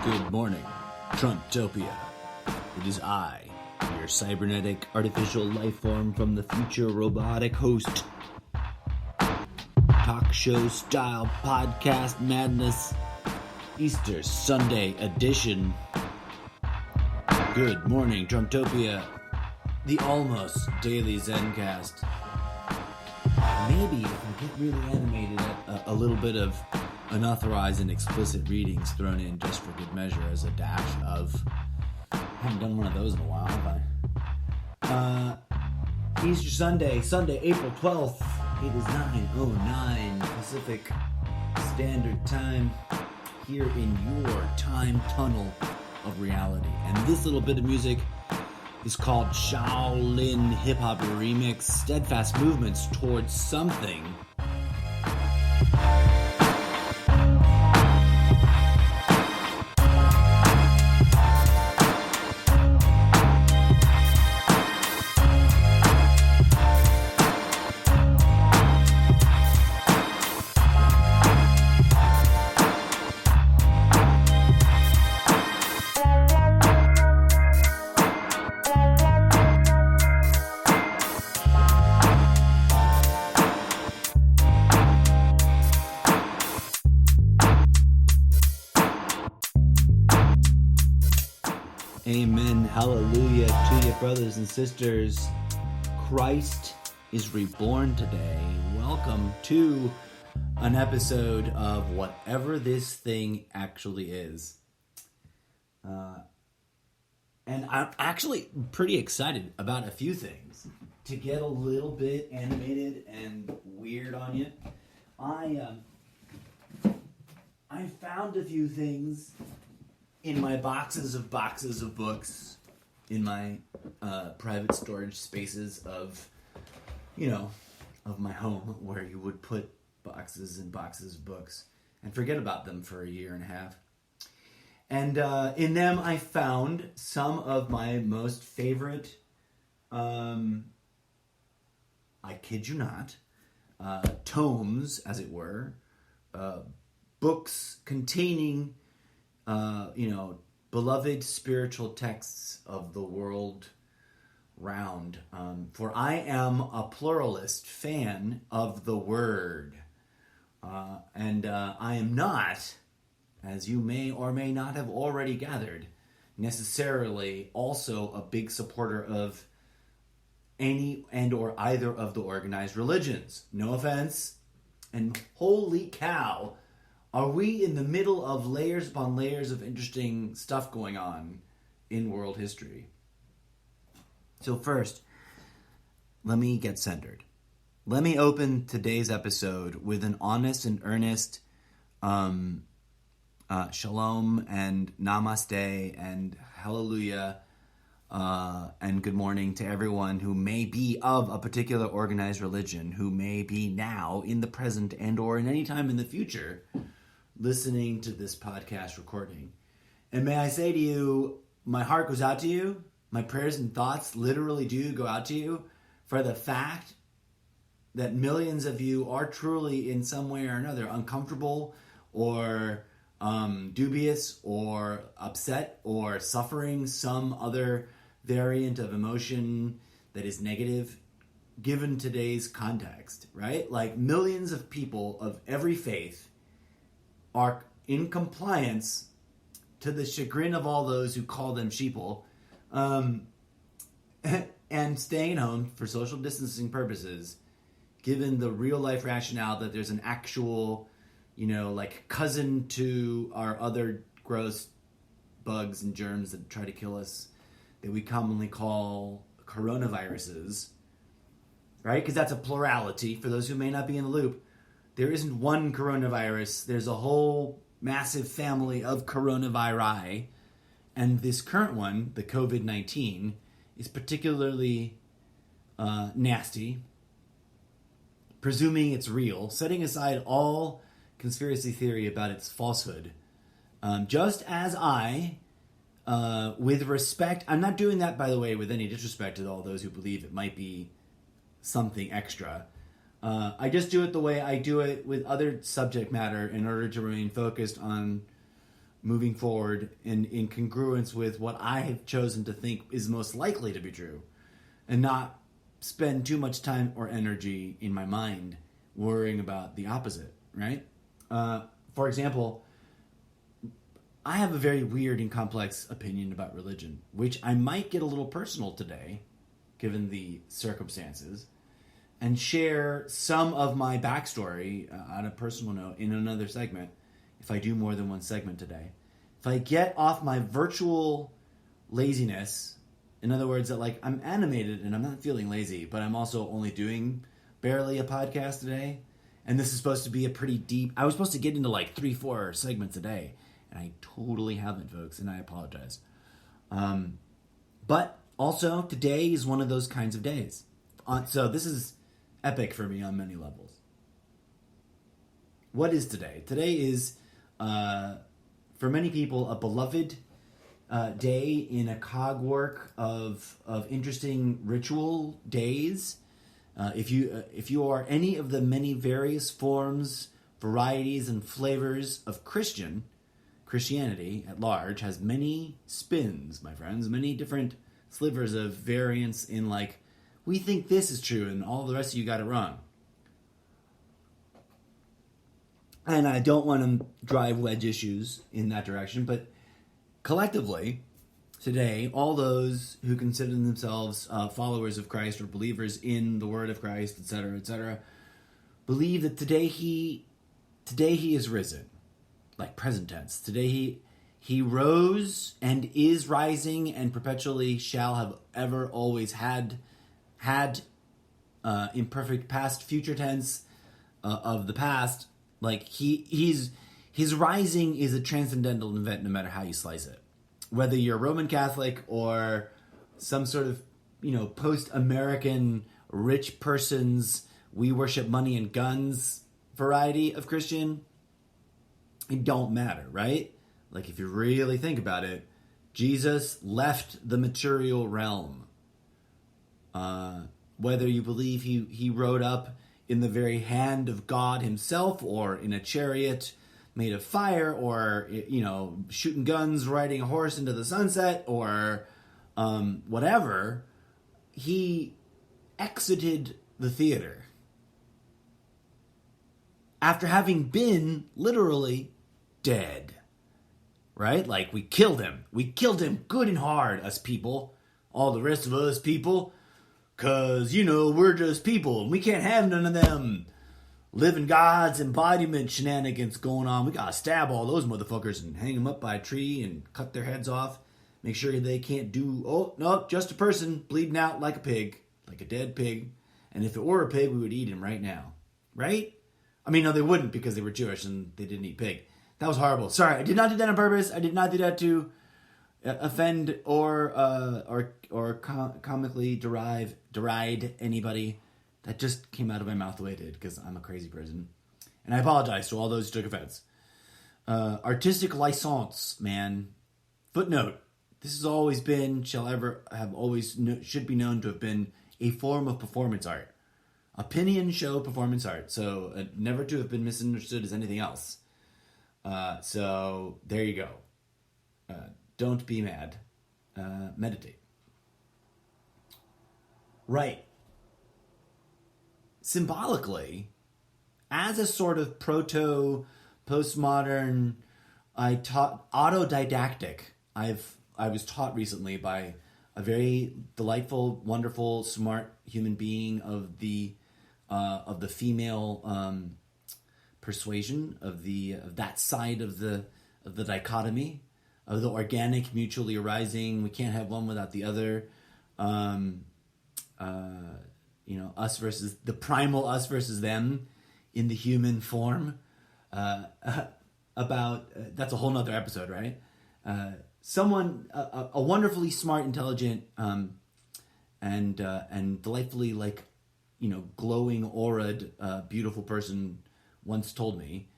Good morning, Trumptopia. It is I, your cybernetic artificial life form from the future robotic host. Talk show style podcast madness, Easter Sunday edition. Good morning, Trumptopia. The almost daily Zencast. Maybe if I get really animated at a little bit of unauthorized and explicit readings thrown in just for good measure as a dash of... I haven't done one of those in a while, have I? Easter Sunday, April 12th. It is 9:09 Pacific Standard Time here in your time tunnel of reality. And this little bit of music is called Shaolin Hip Hop Remix, Steadfast Movements Towards Something. Amen. Hallelujah to you, brothers and sisters. Christ is reborn today. Welcome to an episode of whatever this thing actually is. And I'm actually pretty excited about a few things. To get a little bit animated and weird on you, I found a few things in my boxes of books, in my private storage spaces of my home, where you would put boxes and boxes of books and forget about them for a year and a half. And in them I found some of my most favorite, I kid you not, tomes, as it were, books containing beloved spiritual texts of the world round. For I am a pluralist fan of the word. And I am not, as you may or may not have already gathered, necessarily also a big supporter of any and or either of the organized religions. No offense. And holy cow, are we in the middle of layers upon layers of interesting stuff going on in world history? So first, let me get centered. Let me open today's episode with an honest and earnest shalom and namaste and hallelujah and good morning to everyone who may be of a particular organized religion, who may be now in the present and or in any time in the future listening to this podcast recording. And may I say to you, my heart goes out to you. My prayers and thoughts literally do go out to you for the fact that millions of you are truly in some way or another uncomfortable or dubious or upset or suffering some other variant of emotion that is negative given today's context, right? Like millions of people of every faith are in compliance to the chagrin of all those who call them sheeple, and staying home for social distancing purposes, given the real life rationale that there's an actual, cousin to our other gross bugs and germs that try to kill us that we commonly call coronaviruses, right? Because that's a plurality for those who may not be in the loop. There isn't one coronavirus. There's a whole massive family of coronavirus. And this current one, the COVID-19, is particularly nasty, presuming it's real, setting aside all conspiracy theory about its falsehood. Just as I, with respect, I'm not doing that, by the way, with any disrespect to all those who believe it might be something extra. I just do it the way I do it with other subject matter in order to remain focused on moving forward in congruence with what I have chosen to think is most likely to be true, and not spend too much time or energy in my mind worrying about the opposite, right? For example, I have a very weird and complex opinion about religion, which I might get a little personal today, given the circumstances, and share some of my backstory on a personal note in another segment, if I do more than one segment today. If I get off my virtual laziness, in other words, that like I'm animated and I'm not feeling lazy, but I'm also only doing barely a podcast today, and this is supposed to be a pretty deep, I was supposed to get into like 3-4 segments a day, and I totally haven't, folks, and I apologize. But also, today is one of those kinds of days. So this is epic for me on many levels. What is today? Today is, for many people, a beloved day in a cogwork of interesting ritual days. If you are any of the many various forms, varieties, and flavors of Christianity at large has many spins, my friends, many different slivers of variance in like, we think this is true and all the rest of you got it wrong. And I don't want to drive wedge issues in that direction, but collectively, today, all those who consider themselves followers of Christ or believers in the Word of Christ, etc., believe that today he is risen, like present tense. Today he rose and is rising and perpetually shall have ever always had imperfect past, future tense of the past. Like his rising is a transcendental event, no matter how you slice it. Whether you're Roman Catholic or some sort of, post-American rich person's we worship money and guns variety of Christian, it don't matter, right? Like if you really think about it, Jesus left the material realm. Whether you believe he rode up in the very hand of God himself or in a chariot made of fire or, shooting guns, riding a horse into the sunset or whatever, he exited the theater after having been literally dead, right? Like we killed him. We killed him good and hard, us people, all the rest of us people, because, we're just people and we can't have none of them living God's embodiment shenanigans going on. We gotta stab all those motherfuckers and hang them up by a tree and cut their heads off. Make sure they can't do, oh, no, just a person bleeding out like a pig, like a dead pig. And if it were a pig, we would eat him right now. Right? I mean, no, they wouldn't because they were Jewish and they didn't eat pig. That was horrible. Sorry, I did not do that on purpose. I did not do that to offend or comically deride anybody. That just came out of my mouth the way it did because I'm a crazy person. And I apologize to all those who took offense. Artistic license, man. Footnote. This has always been, should be known to have been a form of performance art. Opinion show performance art. So never to have been misunderstood as anything else. So there you go. Don't be mad. Meditate. Right. Symbolically, as a sort of postmodern, autodidactic. I was taught recently by a very delightful, wonderful, smart human being of the female persuasion of that side of the dichotomy of the organic, mutually arising. We can't have one without the other. Us versus the primal us versus them in the human form. That's a whole nother episode, right? Someone, a wonderfully smart, intelligent, and delightfully glowing auraed, beautiful person once told me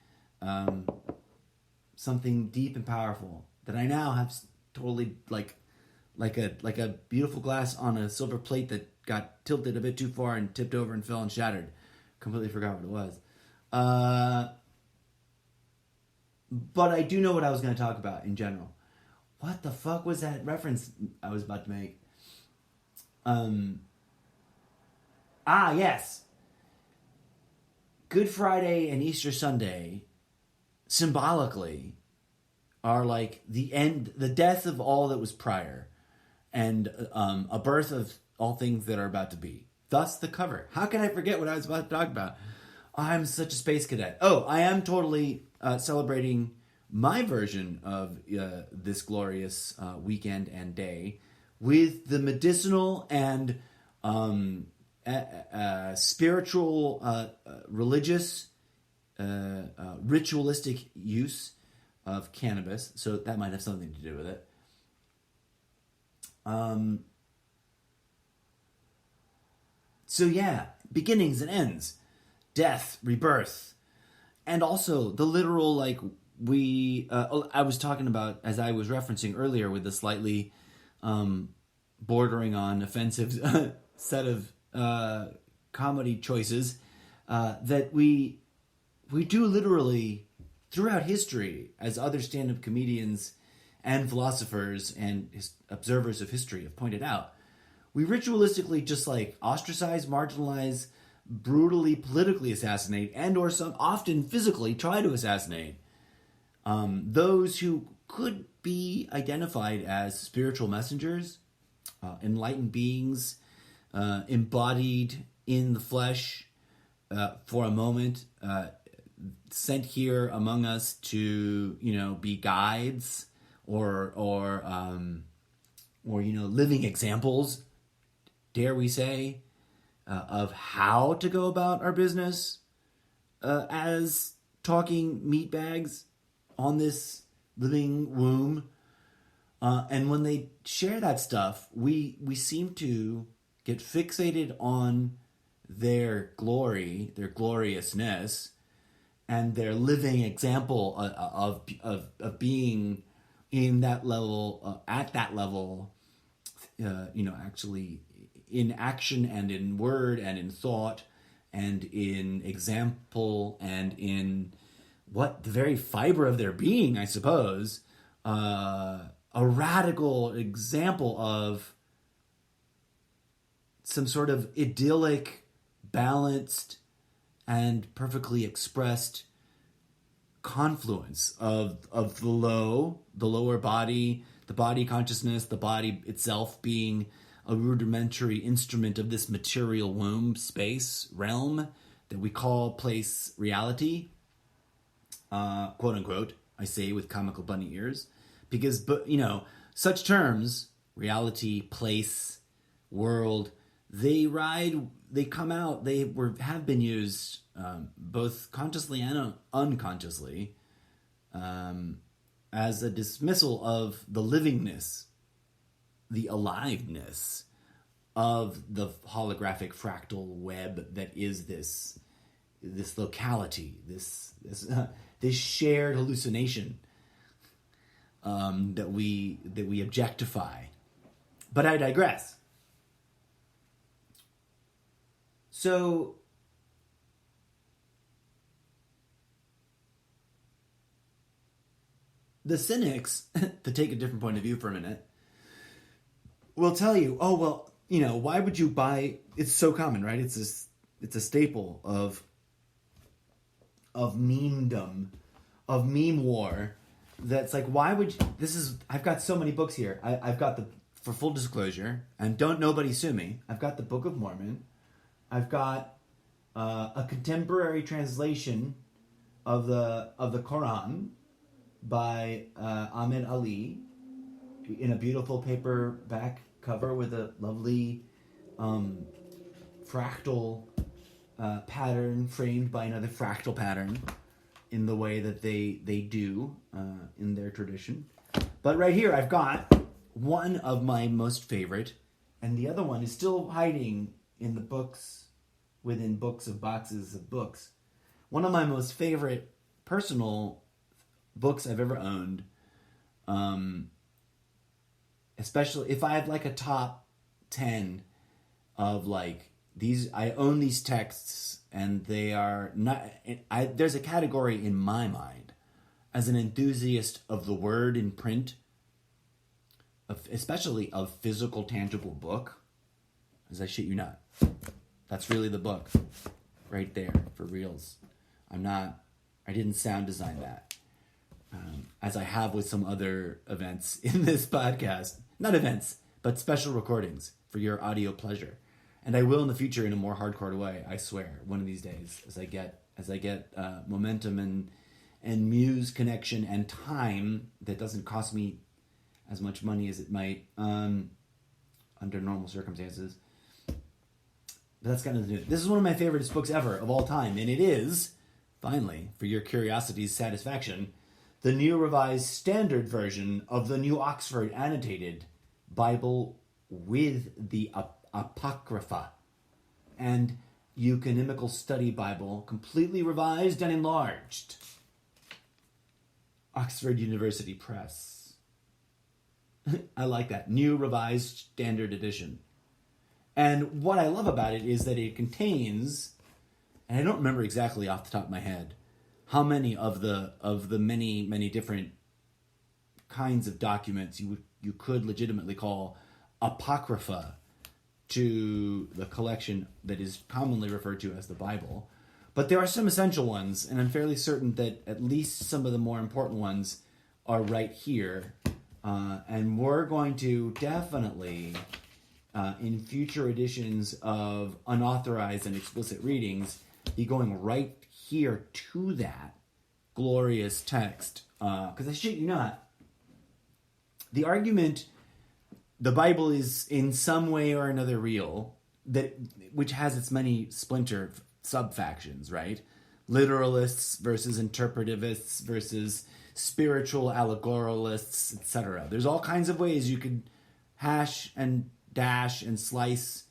something deep and powerful that I now have totally like a beautiful glass on a silver plate that got tilted a bit too far and tipped over and fell and shattered. Completely forgot what it was. but I do know what I was going to talk about in general. What the fuck was that reference I was about to make? Yes. Good Friday and Easter Sunday, symbolically, are like the end, the death of all that was prior, and a birth of all things that are about to be. Thus the cover. How can I forget what I was about to talk about? I'm such a space cadet. Oh, I am totally celebrating my version of this glorious weekend and day with the medicinal and spiritual, religious, ritualistic use of cannabis. So that might have something to do with it. So yeah, beginnings and ends, death, rebirth, and also the literal, like, I was talking about, as I was referencing earlier, with the slightly bordering on offensive set of comedy choices, that we do literally, throughout history, as other stand-up comedians and philosophers and observers of history have pointed out, we ritualistically just like ostracize, marginalize, brutally politically assassinate, and or some often physically try to assassinate those who could be identified as spiritual messengers, enlightened beings, embodied in the flesh for a moment, sent here among us to, be guides or living examples, dare we say, of how to go about our business as talking meatbags on this living womb. And when they share that stuff, we seem to get fixated on their glory, their gloriousness, and their living example of being in that level, at that level, actually in action and in word and in thought and in example and in the very fiber of their being, I suppose, a radical example of some sort of idyllic, balanced, and perfectly expressed confluence of the lower body, the body consciousness, the body itself being a rudimentary instrument of this material womb, space, realm that we call place reality, quote unquote, I say with comical bunny ears, because, such terms, reality, place, world, they come out, have been used both consciously and unconsciously as a dismissal of the livingness, the aliveness of the holographic fractal web that is this locality, this shared hallucination that we objectify. But I digress. So the cynics, to take a different point of view for a minute, will tell you, oh, well, why would you buy? It's so common, right? It's a staple of memedom, of meme war. That's like, why would you, I've got so many books here. I've got for full disclosure, and don't nobody sue me, I've got the Book of Mormon. I've got a contemporary translation of the Quran by Ahmed Ali in a beautiful paperback cover with a lovely fractal pattern framed by another fractal pattern in the way that they do in their tradition. But right here I've got one of my most favorite, and the other one is still hiding in the books, within books of boxes of books. One of my most favorite personal books I've ever owned, especially if I have like a top 10 of like these, I own these texts and they are not, there's a category in my mind as an enthusiast of the word in print, especially of physical, tangible book, as I shit you not, that's really the book right there for reals. I didn't sound design that, as I have with some other events in this podcast. Not events, but special recordings for your audio pleasure. And I will in the future in a more hardcore way, I swear, one of these days, as I get momentum and muse connection and time that doesn't cost me as much money as it might under normal circumstances. But that's kind of the This is one of my favorite books ever of all time, and it is, finally, for your curiosity's satisfaction, the New Revised Standard Version of the New Oxford Annotated Bible with the Apocrypha and Eucanemical Study Bible, completely revised and enlarged. Oxford University Press. I like that. New Revised Standard Edition. And what I love about it is that it contains, and I don't remember exactly off the top of my head, how many of the many different kinds of documents you could legitimately call apocrypha to the collection that is commonly referred to as the Bible. But there are some essential ones, and I'm fairly certain that at least some of the more important ones are right here. And we're going to definitely, in future editions of unauthorized and explicit readings, be going right here to that glorious text. Because I shit you not, the argument the Bible is in some way or another real, which has its many splinter sub-factions, right? Literalists versus interpretivists versus spiritual allegoralists, etc. There's all kinds of ways you could hash and dash and slice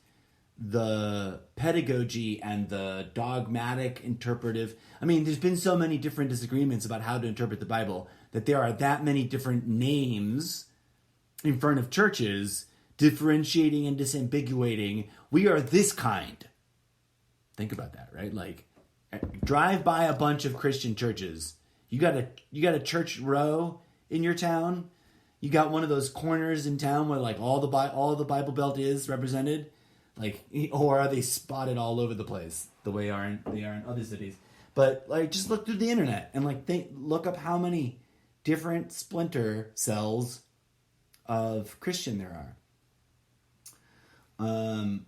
the pedagogy and the dogmatic interpretive. I mean, there's been so many different disagreements about how to interpret the Bible that there are that many different names in front of churches differentiating and disambiguating. We are this kind. Think about that, right? Like, drive by a bunch of Christian churches. You got a church row in your town. You got one of those corners in town where like all the Bible Belt is represented, like, or are they spotted all over the place the way they are in other cities? But like, just look through the internet and like look up how many different splinter cells of Christian there are.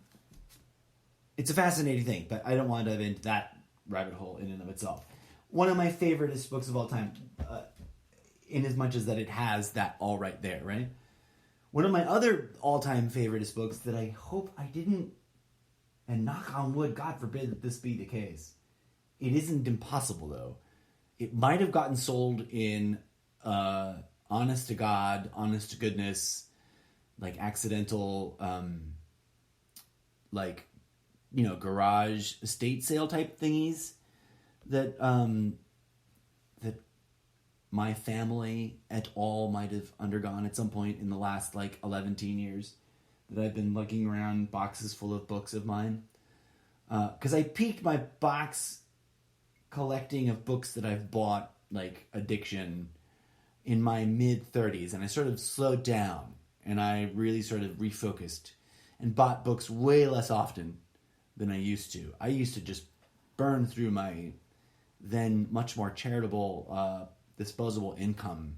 It's a fascinating thing, but I don't want to dive into that rabbit hole in and of itself. One of my favoriteest books of all time, in as much as that it has that all right there, right? One of my other all-time favoriteest books that I hope I didn't, and knock on wood, God forbid that this be the case. It isn't impossible, though. It might have gotten sold in honest to God, honest to goodness, like accidental, like, you know, garage estate sale type thingies that that my family et al. Might have undergone at some point in the last like 11 years that I've been looking around boxes full of books of mine. Because I peaked my box collecting of books that I've bought, like addiction, in my mid-30s, and I sort of slowed down, and I really sort of refocused and bought books way less often than I used to. I used to just burn through my then much more charitable disposable income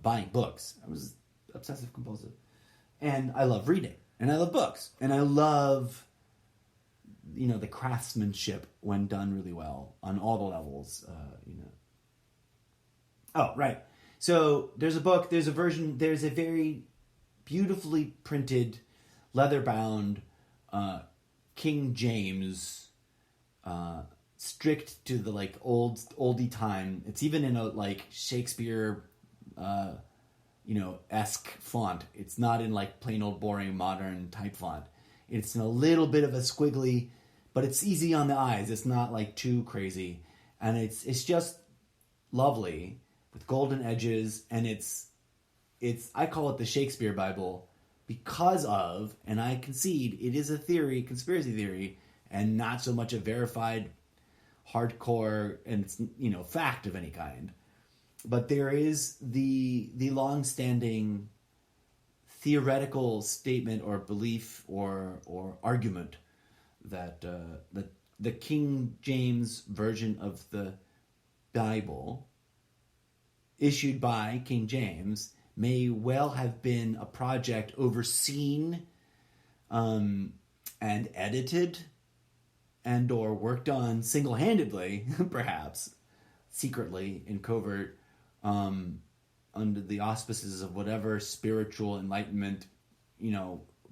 buying books. I was obsessive compulsive. And I love reading, and I love books, and I love, you know, the craftsmanship when done really well on all the levels, you know. Oh, right. So there's a book, there's a version, there's a very beautifully printed, leather-bound, King James, strict to the like oldie time. It's even in a like Shakespeare, you know, esque font. It's not in like plain old boring modern type font. It's in a little bit of a squiggly, but it's easy on the eyes. It's not like too crazy, and it's just lovely with golden edges, and it's I call it the Shakespeare Bible because of, and I concede it is a theory, conspiracy theory, and not so much a verified hardcore and it's, you know, fact of any kind. But there is the long-standing theoretical statement or belief or argument that the King James version of the Bible, issued by King James, may well have been a project overseen and edited and or worked on single-handedly, perhaps secretly in covert, under the auspices of whatever spiritual enlightenment,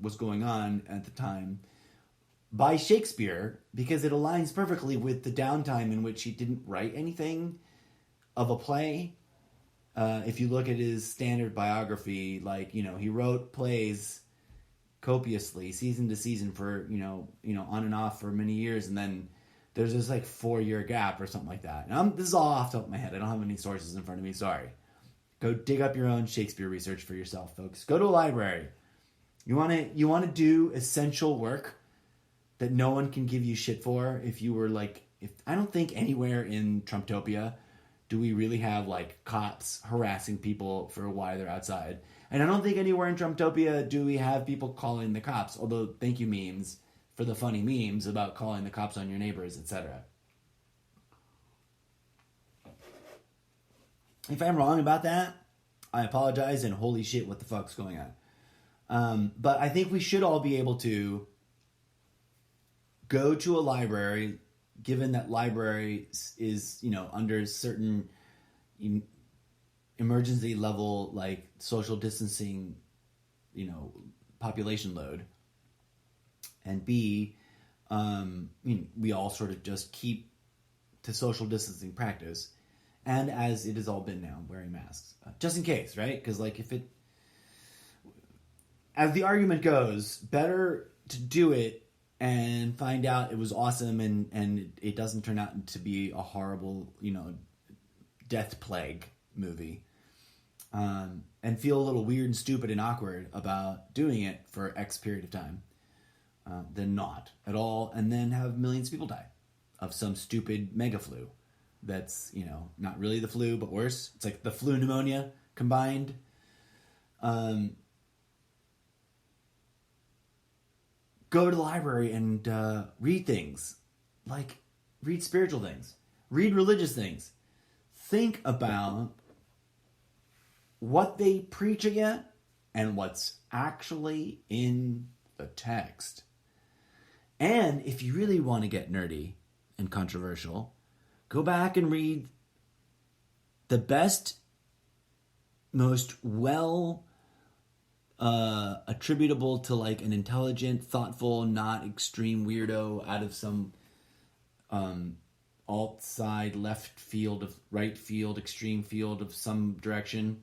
was going on at the time, by Shakespeare, because it aligns perfectly with the downtime in which he didn't write anything of a play. If you look at his standard biography, he wrote plays copiously, season to season, for on and off for many years, and then there's this 4-year gap or something like that. And this is all off the top of my head. I don't have any sources in front of me. Sorry. Go dig up your own Shakespeare research for yourself, folks. Go to a library. You want to do essential work that no one can give you shit for. If you were if I don't think anywhere in Trumptopia do we really have cops harassing people for why they're outside. And I don't think anywhere in Trumptopia do we have people calling the cops, although thank you memes for the funny memes about calling the cops on your neighbors, etc. If I'm wrong about that, I apologize, and holy shit, what the fuck's going on? But I think we should all be able to go to a library, given that library is, under certain emergency level, social distancing, population load. And B, we all sort of just keep to social distancing practice. And as it has all been now, wearing masks. Just in case, right? Because, as the argument goes, better to do it and find out it was awesome and it doesn't turn out to be a horrible, death plague movie. And feel a little weird and stupid and awkward about doing it for X period of time. Than not at all, and then have millions of people die of some stupid mega flu that's, not really the flu, but worse. It's like the flu pneumonia combined. Go to the library and read things. Read spiritual things. Read religious things. Think about what they preach at you and what's actually in the text. And if you really want to get nerdy and controversial, go back and read the best, most attributable to an intelligent, thoughtful, not extreme weirdo out of some alt side, left field, of right field, extreme field of some direction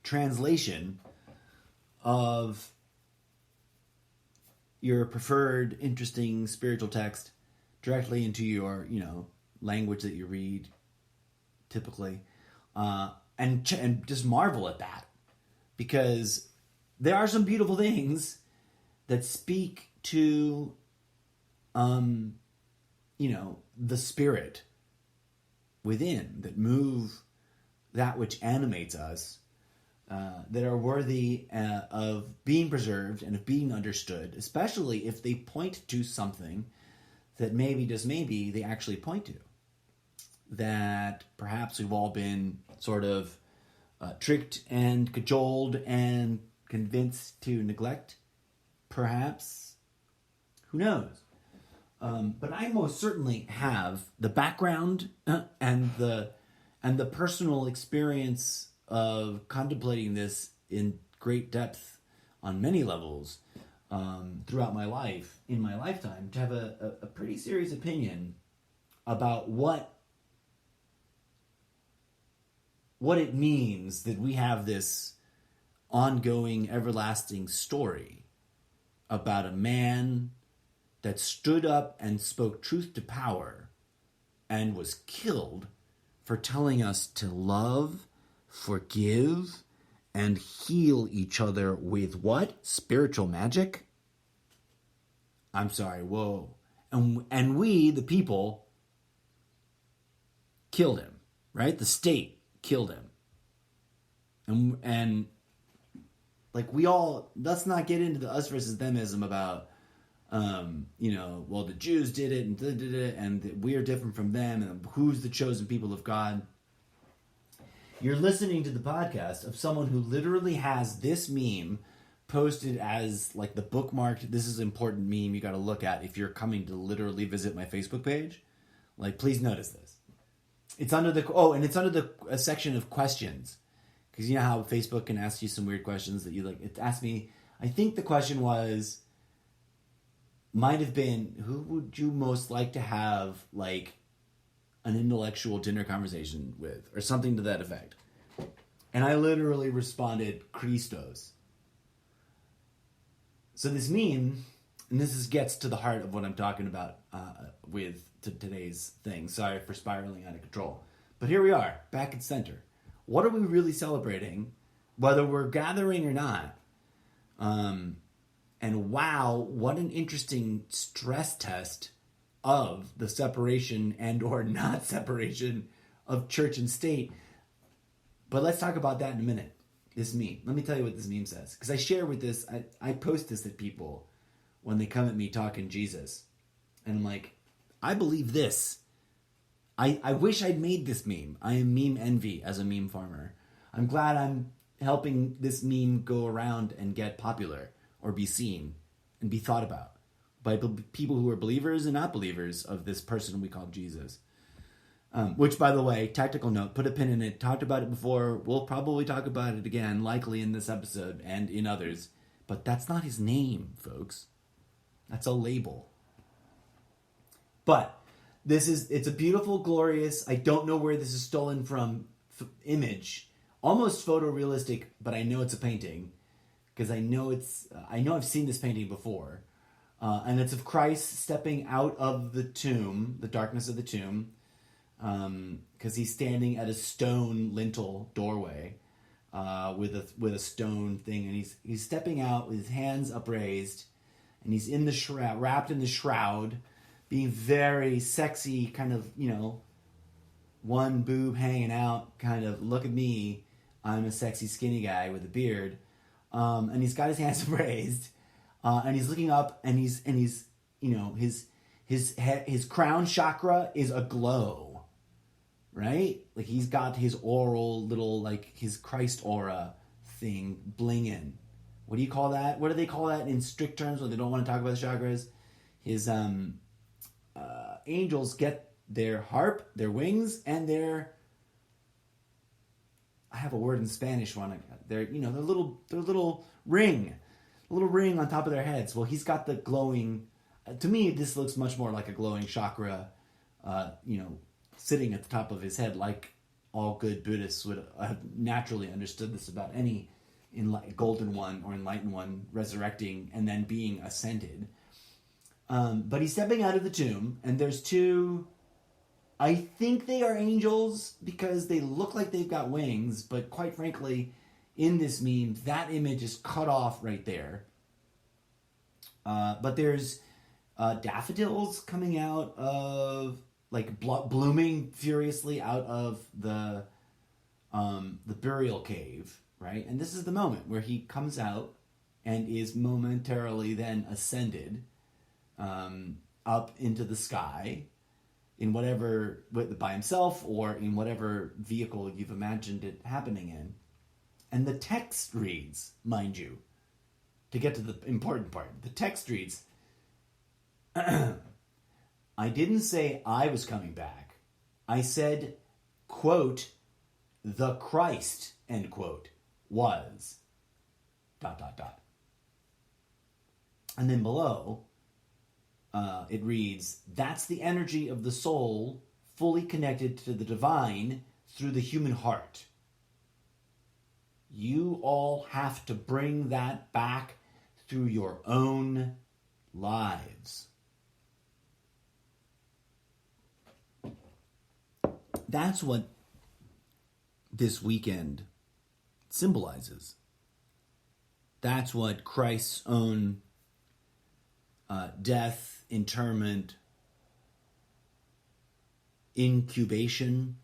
translation of your preferred interesting spiritual text directly into your language that you read typically, and just marvel at that, because there are some beautiful things that speak to the spirit within, that move that which animates us, that are worthy of being preserved and of being understood, especially if they point to something that maybe, just maybe, they actually point to. That perhaps we've all been sort of tricked and cajoled and convinced to neglect. Perhaps. Who knows? But I most certainly have the background and the personal experience of contemplating this in great depth on many levels throughout my life, in my lifetime, to have a pretty serious opinion about what it means that we have this ongoing, everlasting story about a man that stood up and spoke truth to power and was killed for telling us to love, forgive, and heal each other with what? Spiritual magic? I'm sorry, whoa. And we, the people, killed him, right? The state killed him. And like let's not get into the us versus themism about, well, the Jews did it and we're different from them and who's the chosen people of God. You're listening to the podcast of someone who literally has this meme posted as like the bookmarked, this is an important meme you got to look at if you're coming to literally visit my Facebook page. Like, please notice this. It's under a section of questions. Because you know how Facebook can ask you some weird questions that you like. It asked me, I think the question might have been, who would you most like to have like an intellectual dinner conversation with, or something to that effect. And I literally responded, Christos. So this meme, and gets to the heart of what I'm talking about with today's thing. Sorry for spiraling out of control. But here we are, back at center. What are we really celebrating, whether we're gathering or not? And wow, what an interesting stress test of the separation and or not separation of church and state. But let's talk about that in a minute. This meme. Let me tell you what this meme says. Because I share with this, I post this at people when they come at me talking Jesus. And I'm like, I believe this. I wish I'd made this meme. I am meme envy as a meme farmer. I'm glad I'm helping this meme go around and get popular or be seen and be thought about by people who are believers and not believers of this person we call Jesus. Which, by the way, tactical note, put a pin in it. Talked about it before. We'll probably talk about it again, likely in this episode and in others. But that's not his name, folks. That's a label. But it's a beautiful, glorious, I don't know where this is stolen from, image. Almost photorealistic, but I know it's a painting. Because I know I've seen this painting before. And it's of Christ stepping out of the tomb, the darkness of the tomb. Because he's standing at a stone lintel doorway with a stone thing, and he's stepping out with his hands upraised, and he's in the shroud, wrapped in the shroud, being very sexy, kind of, one boob hanging out, kind of, look at me, I'm a sexy skinny guy with a beard, and he's got his hands upraised, and he's looking up, and he's his crown chakra is aglow. Right? Like he's got his oral little, like his Christ aura thing blinging. What do you call that? What do they call that in strict terms when they don't want to talk about the chakras? His angels get their harp, their wings, and their, I have a word in Spanish one. Their little ring on top of their heads. Well, he's got the glowing. To me, this looks much more like a glowing chakra. Sitting at the top of his head, like all good Buddhists would have naturally understood this about any golden one or enlightened one resurrecting and then being ascended. But he's stepping out of the tomb, and there's two, I think they are angels because they look like they've got wings, but quite frankly, in this meme, that image is cut off right there. But there's daffodils coming out of, like blooming furiously out of the burial cave, right? And this is the moment where he comes out and is momentarily then ascended up into the sky in whatever, by himself or in whatever vehicle you've imagined it happening in. And the text reads, mind you, to get to the important part, the text reads, I didn't say I was coming back. I said, quote, the Christ, end quote, was, ... And then below, it reads, that's the energy of the soul fully connected to the divine through the human heart. You all have to bring that back through your own lives. That's what this weekend symbolizes. That's what Christ's own death, interment, incubation,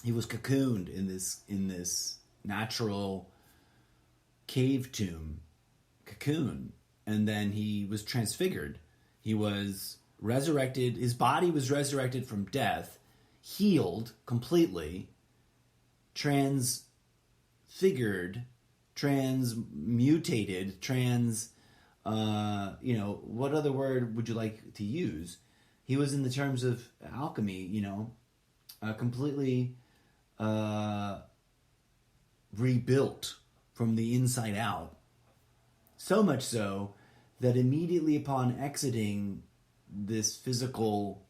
he was cocooned in this natural cave tomb cocoon, and then he was transfigured. He was resurrected. His body was resurrected from death, healed completely, transfigured, transmutated, what other word would you like to use? He was, in the terms of alchemy, completely rebuilt from the inside out. So much so that immediately upon exiting this physical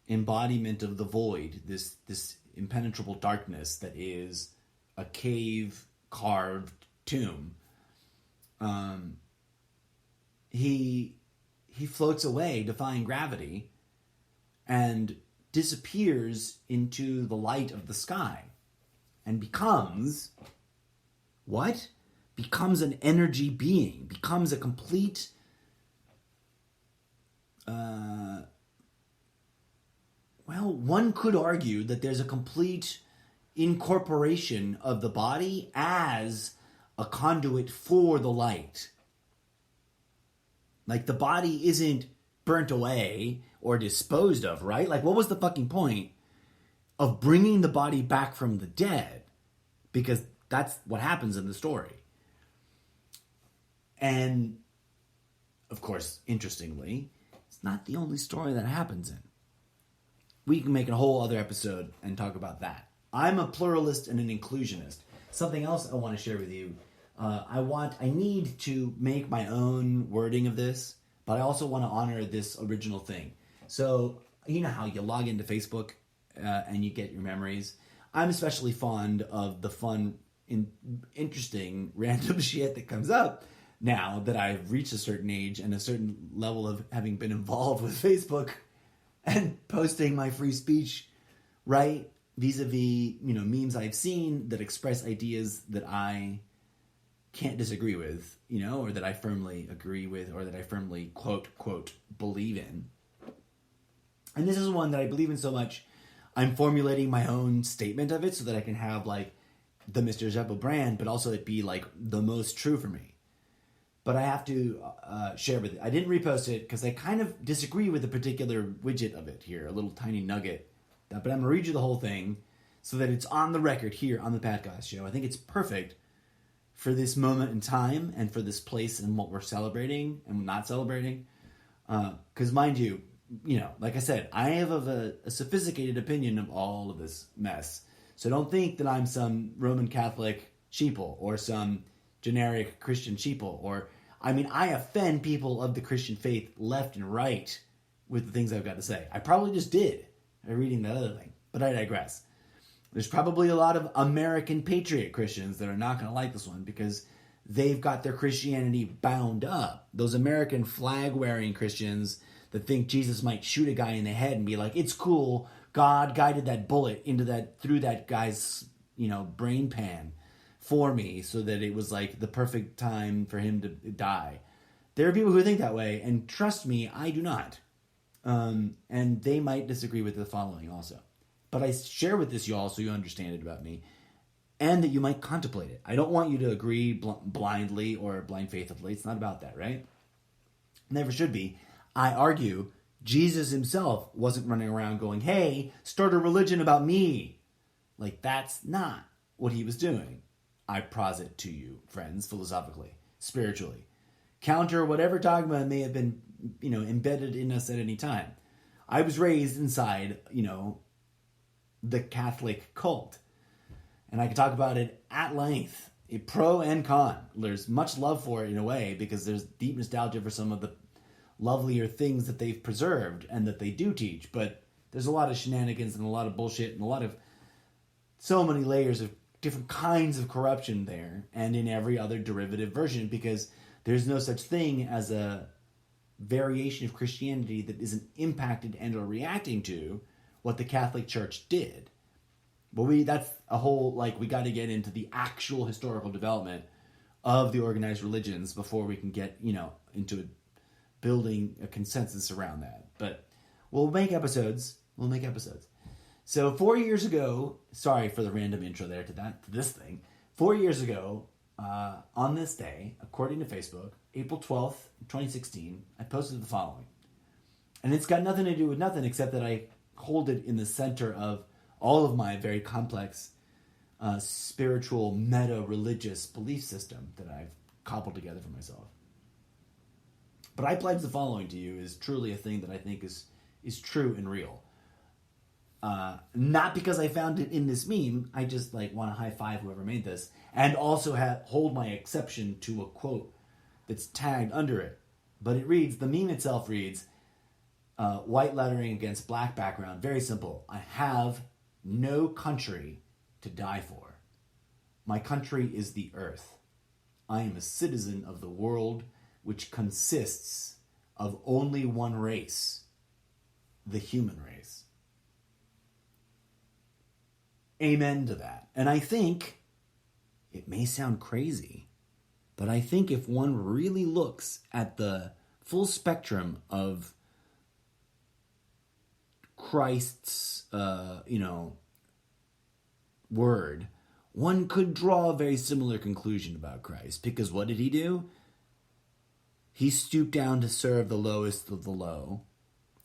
embodiment of the void, this impenetrable darkness that is a cave carved tomb, he floats away, defying gravity, and disappears into the light of the sky, and becomes what? Becomes an energy being, becomes a complete one could argue that there's a complete incorporation of the body as a conduit for the light. Like, the body isn't burnt away or disposed of, right? Like, what was the fucking point of bringing the body back from the dead? Because that's what happens in the story. And, of course, interestingly, it's not the only story that happens in. We can make a whole other episode and talk about that. I'm a pluralist and an inclusionist. Something else I want to share with you. I need to make my own wording of this, but I also want to honor this original thing. So, you know how you log into Facebook and you get your memories? I'm especially fond of the fun, interesting, random shit that comes up now that I've reached a certain age and a certain level of having been involved with Facebook and posting my free speech, right? Vis-a-vis, memes I've seen that express ideas that I can't disagree with, or that I firmly agree with, or that I firmly, quote, believe in. And this is one that I believe in so much, I'm formulating my own statement of it so that I can have, the Mr. Zeppo brand, but also it be, the most true for me. But I have to share with it. I didn't repost it because I kind of disagree with the particular widget of it here, a little tiny nugget. But I'm going to read you the whole thing so that it's on the record here on the Podcast Show. I think it's perfect for this moment in time and for this place and what we're celebrating and not celebrating. Because mind you, like I said, I have a sophisticated opinion of all of this mess. So don't think that I'm some Roman Catholic sheeple or some generic Christian sheeple. I offend people of the Christian faith left and right with the things I've got to say. I probably just did by reading that other thing, but I digress. There's probably a lot of American patriot Christians that are not going to like this one because they've got their Christianity bound up. Those American flag-wearing Christians that think Jesus might shoot a guy in the head and be like, it's cool, God guided that bullet through that guy's, brain pan for me so that it was the perfect time for him to die. There are people who think that way, and trust me, I do not. And they might disagree with the following also. But I share with this y'all so you understand it about me, and that you might contemplate it. I don't want you to agree blindly or blind faithfully. It's not about that, right? Never should be. I argue Jesus himself wasn't running around going, hey, start a religion about me. That's not what he was doing. I posit to you, friends, philosophically, spiritually. Counter whatever dogma may have been, embedded in us at any time. I was raised inside, the Catholic cult. And I can talk about it at length, pro and con. There's much love for it in a way because there's deep nostalgia for some of the lovelier things that they've preserved and that they do teach. But there's a lot of shenanigans and a lot of bullshit and so many layers of different kinds of corruption there and in every other derivative version because there's no such thing as a variation of Christianity that isn't impacted and or reacting to what the Catholic Church did. But that's a whole, we got to get into the actual historical development of the organized religions before we can get, into building a consensus around that. But we'll make episodes. So 4 years ago, sorry for the random intro there to this thing. 4 years ago, on this day, according to Facebook, April 12th, 2016, I posted the following. And it's got nothing to do with nothing except that I hold it in the center of all of my very complex spiritual, meta-religious belief system that I've cobbled together for myself. But I pledge the following to you is truly a thing that I think is true and real. Not because I found it in this meme, I just want to high five whoever made this, and also hold my exception to a quote that's tagged under it. But it reads, the meme itself reads, white lettering against black background, very simple. I have no country to die for. My country is the earth. I am a citizen of the world which consists of only one race, the human race. Amen to that. And I think, it may sound crazy, but I think if one really looks at the full spectrum of Christ's, word, one could draw a very similar conclusion about Christ. Because what did he do? He stooped down to serve the lowest of the low.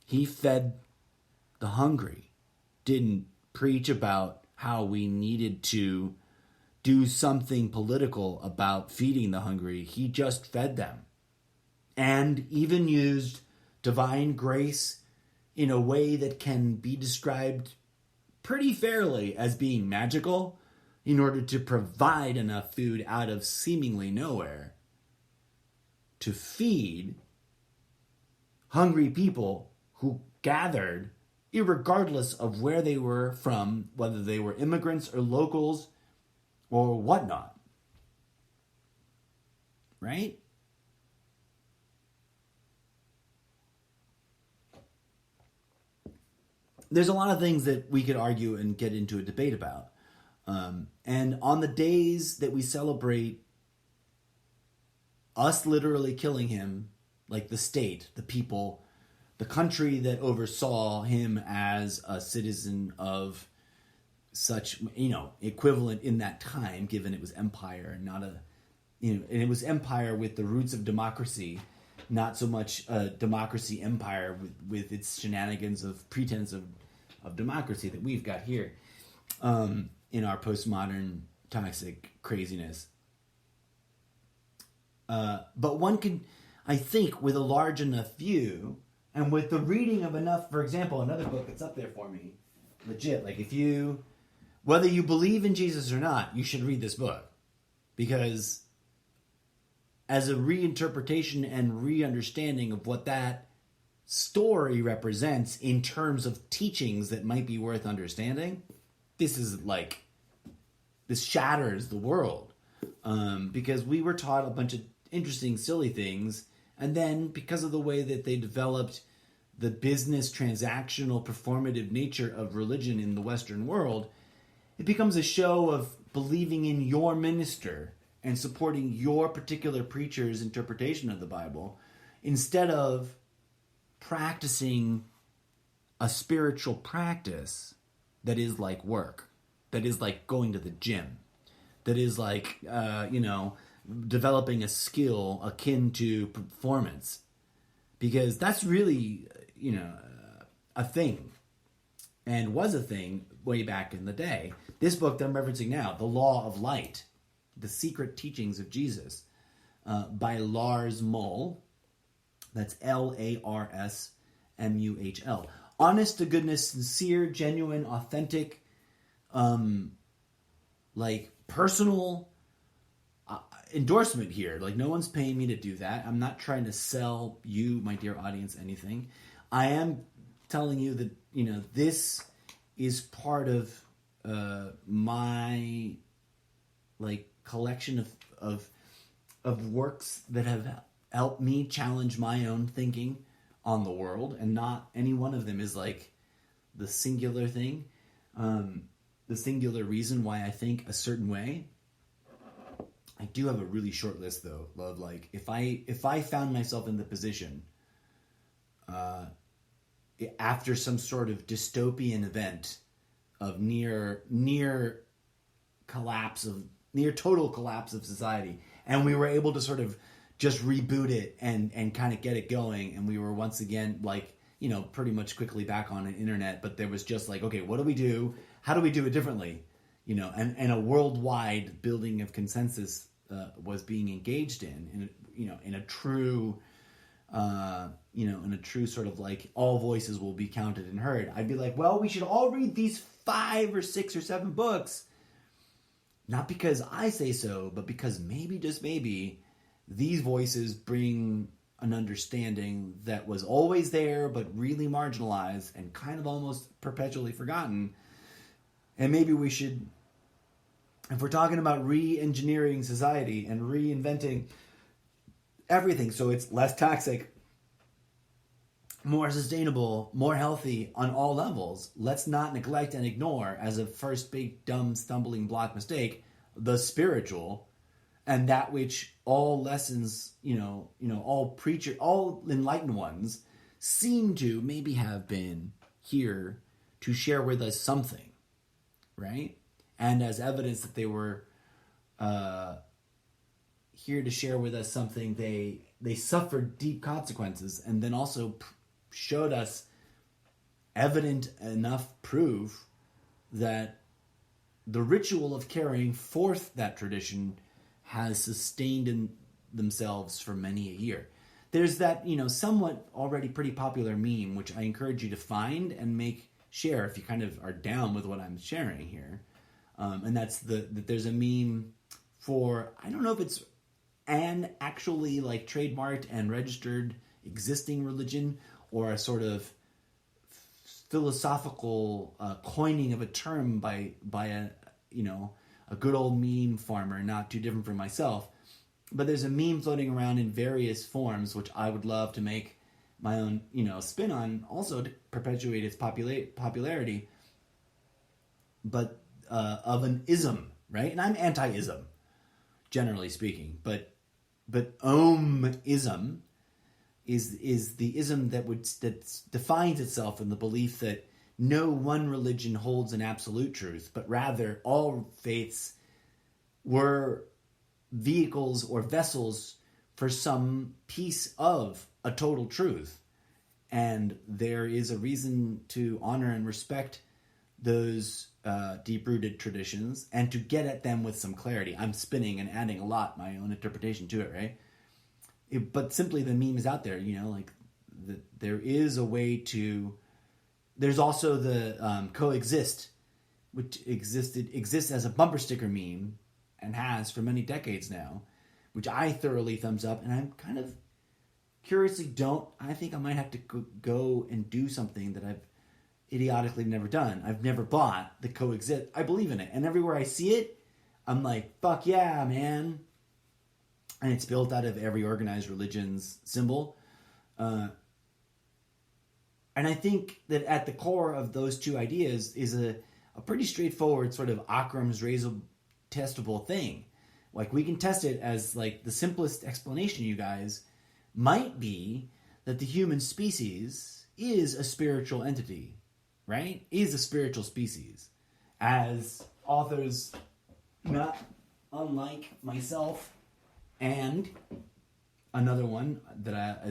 He fed the hungry. Didn't preach about how we needed to do something political about feeding the hungry. He just fed them. And even used divine grace in a way that can be described pretty fairly as being magical in order to provide enough food out of seemingly nowhere to feed hungry people who gathered irregardless of where they were from, whether they were immigrants or locals or whatnot. Right? There's a lot of things that we could argue and get into a debate about. And on the days that we celebrate us literally killing him, like the state, the people, the country that oversaw him as a citizen of such, equivalent in that time, given it was empire and not and it was empire with the roots of democracy, not so much a democracy empire with its shenanigans of pretense of democracy that we've got here in our postmodern toxic craziness. But one can, I think, with a large enough view and with the reading of enough, for example, another book that's up there for me, legit, whether you believe in Jesus or not, you should read this book. Because as a reinterpretation and re-understanding of what that story represents in terms of teachings that might be worth understanding, this shatters the world. Because we were taught a bunch of interesting, silly things, and then because of the way that they developed the business, transactional, performative nature of religion in the Western world, it becomes a show of believing in your minister and supporting your particular preacher's interpretation of the Bible, instead of practicing a spiritual practice that is like work, that is like going to the gym, that is like, developing a skill akin to performance. Because that's really, a thing, and was a thing way back in the day. This book that I'm referencing now, The Law of Light, The Secret Teachings of Jesus, by Lars Muhl. That's Larsmuhl. Honest to goodness, sincere, genuine, authentic, personal endorsement here. No one's paying me to do that. I'm not trying to sell you, my dear audience, anything. I am telling you that, this is part of my collection of works that have helped me challenge my own thinking on the world, and not any one of them is the singular thing, the singular reason why I think a certain way. I do have a really short list though of if I found myself in the position after some sort of dystopian event near total collapse of society, and we were able to sort of just reboot it and kind of get it going, and we were once again pretty much quickly back on an internet. But there was just like, okay, what do we do? How do we do it differently? And a worldwide building of consensus was being engaged in a true sort of like all voices will be counted and heard. I'd be like, well, we should all read these 5 or 6 or 7 books, not because I say so, but because maybe, just maybe, these voices bring an understanding that was always there, but really marginalized and kind of almost perpetually forgotten. And maybe we should, if we're talking about re-engineering society and reinventing everything so it's less toxic, more sustainable, more healthy on all levels, let's not neglect and ignore, as a first big dumb stumbling block mistake, the spiritual, and that which all lessons, all enlightened ones seem to maybe have been here to share with us something, right? And as evidence that they were here to share with us something, they suffered deep consequences, and then also showed us evident enough proof that the ritual of carrying forth that tradition has sustained in themselves for many a year. There's that, somewhat already pretty popular meme, which I encourage you to find and share if you kind of are down with what I'm sharing here. And that's that there's a meme for, I don't know if it's an actually like trademarked and registered existing religion, or a sort of philosophical coining of a term by a good old meme farmer, not too different from myself. But there's a meme floating around in various forms, which I would love to make my own, spin on, also to perpetuate its popularity. But of an ism, right? And I'm anti-ism, generally speaking. But Om-ism is the ism that defines itself in the belief that no one religion holds an absolute truth, but rather all faiths were vehicles or vessels for some piece of a total truth. And there is a reason to honor and respect those deep-rooted traditions and to get at them with some clarity. I'm spinning and adding a lot, my own interpretation to it, right? But simply the meme is out there, there is a way to... There's also the coexist, which exists as a bumper sticker meme and has for many decades now, which I thoroughly thumbs up, and I'm kind of curiously I think I might have to go and do something that I've idiotically never done. I've never bought the coexist. I believe in it, and everywhere I see it, I'm like, fuck yeah, man. And it's built out of every organized religion's symbol. And I think that at the core of those two ideas is a pretty straightforward sort of Occam's razor testable thing. Like, we can test it as like the simplest explanation, you guys, might be that the human species is a spiritual entity, right? Is a spiritual species. As authors not unlike myself and another one that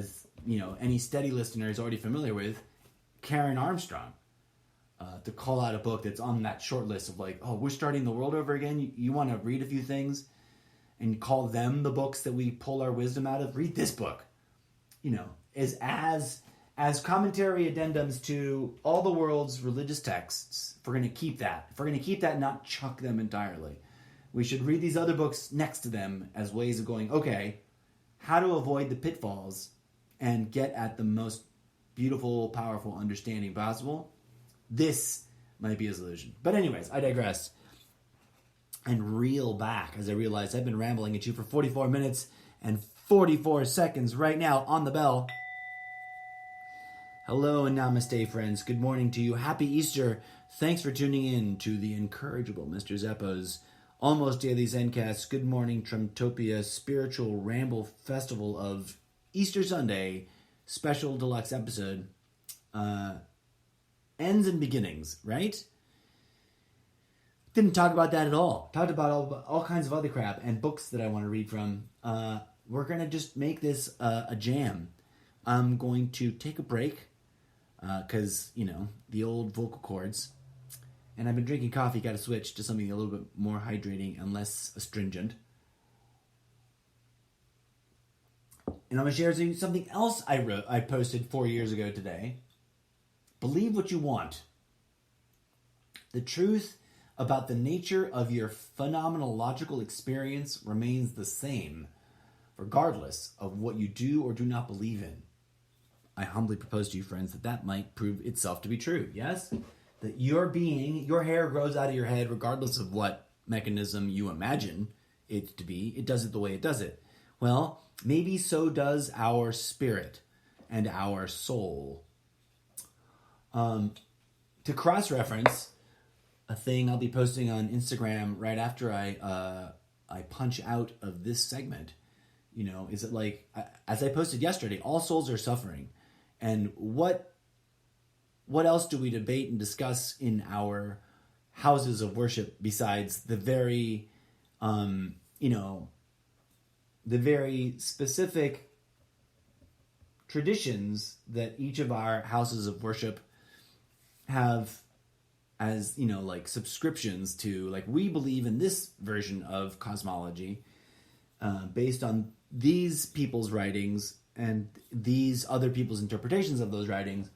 any steady listener is already familiar with, Karen Armstrong, to call out a book that's on that short list of like, oh, we're starting the world over again. You want to read a few things and call them the books that we pull our wisdom out of? Read this book. Is as commentary addendums to all the world's religious texts. If we're going to keep that, not chuck them entirely, we should read these other books next to them as ways of going, okay, how to avoid the pitfalls and get at the most beautiful, powerful understanding possible. This might be a solution. But anyways, I digress. And reel back as I realize I've been rambling at you for 44 minutes and 44 seconds right now on the bell. Hello and namaste, friends. Good morning to you. Happy Easter. Thanks for tuning in to the incorrigible Mr. Zeppo's Almost Daily Zencast. Good morning, Trumptopia Spiritual Ramble Festival of Easter Sunday special deluxe episode. Ends and beginnings, right? Didn't talk about that at all. Talked about all kinds of other crap and books that I want to read from. We're going to just make this a jam. I'm going to take a break because, the old vocal cords. And I've been drinking coffee, got to switch to something a little bit more hydrating and less astringent. And I'm going to share something else I posted 4 years ago today. Believe what you want. The truth about the nature of your phenomenological experience remains the same, regardless of what you do or do not believe in. I humbly propose to you, friends, that might prove itself to be true, yes? That your hair grows out of your head regardless of what mechanism you imagine it to be. It does it the way it does it. Well, maybe so does our spirit and our soul. To cross-reference a thing I'll be posting on Instagram right after I punch out of this segment, is it like, as I posted yesterday, all souls are suffering. And what else do we debate and discuss in our houses of worship besides the very, the very specific traditions that each of our houses of worship have as, like subscriptions to, like, we believe in this version of cosmology based on these people's writings and these other people's interpretations of those writings.